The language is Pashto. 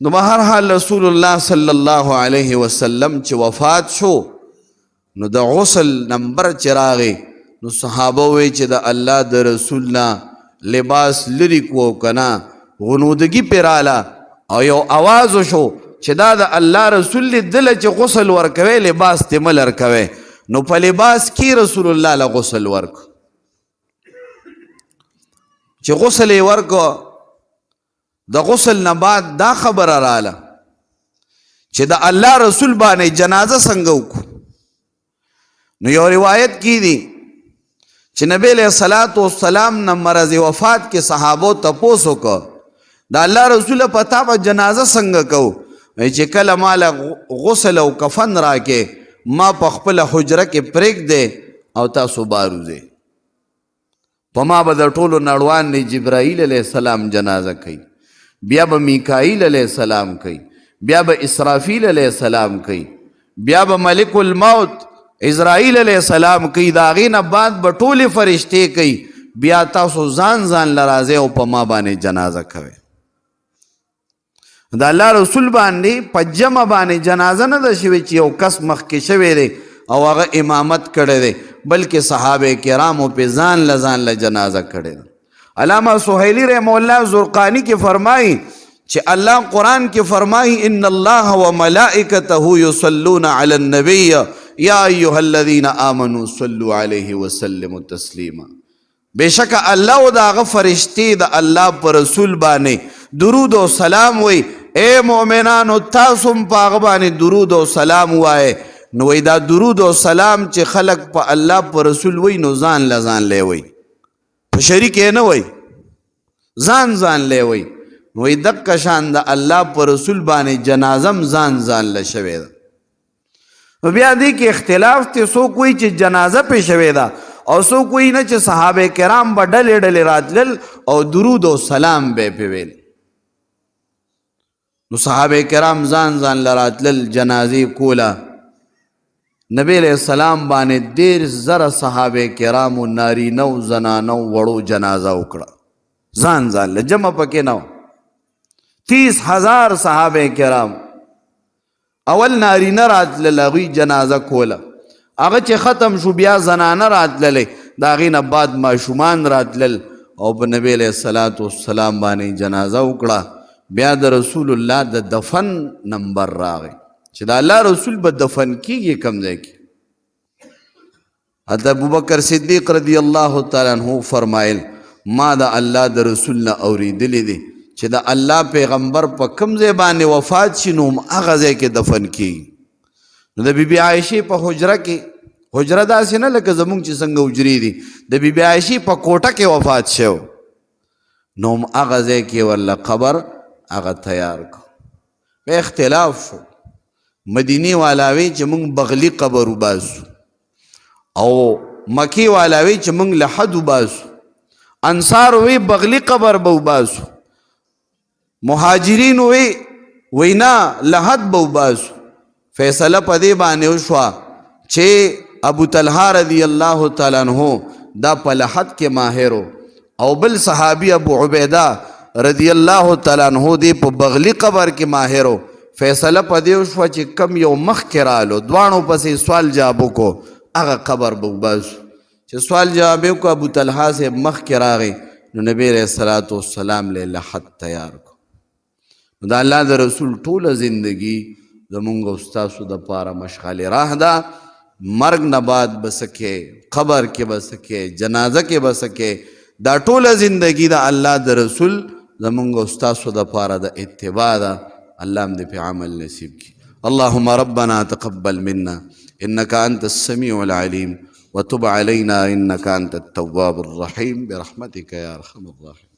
نو بهر حال رسول الله صلی الله علیه وسلم چې وفات شو نو د غسل نمبر چې راغی نو صحابه وی چې د الله د رسول نه لباس لري کو کنا غنودگی پیراله او یو آواز شو چې دا د الله رسول دل چې غسل ورکوي لباس ته مل ورکوي نو په لباس کې رسول الله له غسل ورک چې غسل ورکو د غسل نه بعد دا خبره رااله چې د الله رسول باندې جنازه څنګه وکړو نو یو روایت کی دی چې نبی علیہ الصلوۃ والسلام نه مرض وفات کې صحابو تپوس وکړ د الله رسول پتا په جنازه څنګه کو چې کله مال غسل او کفن راکې ما په خپل حجره کې پرېږ دی او تاسو باروځئ په ما به د ټولو نړوان دی جبرائیل علیہ السلام جنازه کوي بیا به میکائیل علیہ السلام کوي بیا به اسرافیل علیہ السلام کوي بیا به ملک الموت اسرائیل علیہ السلام کوي د هغې نه بعد به ټولې فرشتې کوي بیا تاسو ځان ځان لرازئ او په ما باندې جنازه کوئ د الله رسول باندې په جمع باندې جنازه نه ده شوې چې یو کس مخکې شوی دی او هغه امامت کړی دی بلکې صحابه کرامو پې ځان له ځان له جنازه کړې ده علامہ سہیلی رحمہ اللہ زرقانی کی فرمائی کہ اللہ قرآن کی فرمائی ان اللہ و ملائکتہ یصلون علی النبی یا ایہا الذین آمنوا صلو علیہ وسلم تسلیما بے شک اللہ دا فرشتی دا اللہ پر رسول بانے درود و سلام وی اے مومنانو تاسم پاغبانی درود و سلام وائے نوی دا درود و سلام چی خلق پا اللہ پر رسول وی نو زان لزان لے وی په شریک یې نه وای ځان ځان لی وای نو دقه شان د الله په رسول باندې جنازم ځان ځان له شوې ده بیا دې کې اختلاف دی څوک وایي چې جنازه پې شوې ده او څوک وایي نه چې صحابه کرام به ډلې ډلې راتلل او درود او سلام به یې پې ویل نو صحابه کرام ځان ځان له راتلل جنازې کوله نبی علیہ السلام باندې دیر زره صحابه کرامو نارینو زنانو وړو جنازه وکړه ځان ځان له جمع پکې نه 30,000 صحابه کرام اول نارینه راتلل هغوی جنازه کوله هغه چې ختم شو بیا زنانه راتللې د هغې نه بعد ماشومان راتلل او په نبی علیہ الصلوۃ والسلام باندې جنازه وکړه بیا د رسول الله د دفن نمبر راغی چې د الله رسول به دفن کیږي کم ځای کې حضرت ابوبکر صدیق رضی الله تعالی عنہ فرمایل ما د الله د رسول نه اوریدلی دی چې د الله پیغمبر په کم ځای باندې وفات شي نو هغه ځای کې دفن کیږي نو د بیبي عایشې په حجره کې حجره داسې نه لکه زمونږ چې څنګه حجرې دي د بیبي عایشې په کوټه کې وفات شو نو هغه ځای کې ورله قبر هغه تیار کړو په اختلاف شو مدینی والاوی چې مونږ بغلی قبر وباسو او مکی والاوی چې مونږ لحد وباسو انصار وی بغلی قبر به وباسو مهاجرین وی نه لحد به وباسو فیصله په دې باندې وشوه چې ابو طلحه رضی الله تعالی عنہ دا په لحد کې ماهر او بل صحابی ابو عبیده رضی الله تعالی عنہ دی په بغلی قبر کې ماهر فیصله په دې وشوه چې کم یو مخکې رالو دواړو پسې سوال جواب وکړو هغه قبر به وباسو چې سوال جواب یې وکړو ابو طلحه صاحب مخکې راغی نو نبی علیہ الصلوۃ والسلام له لحد تیار کړو نو د الله د رسول ټوله زندگی زمونږ او ستاسو دپاره مشغلې راه ده مرګ نه بعد به څه کې قبر کې به څه کې جنازه کې به څه کې دا ټوله زندگی د الله د رسول زمونږ او ستاسو دپاره د اتباع ده اللہ ہم دے پہ عمل نصیب کی اللہم ربنا تقبل منا انکا انت السمیع العلیم وتب علینا انکا انت التواب الرحیم برحمتک یا ارحم الراحمین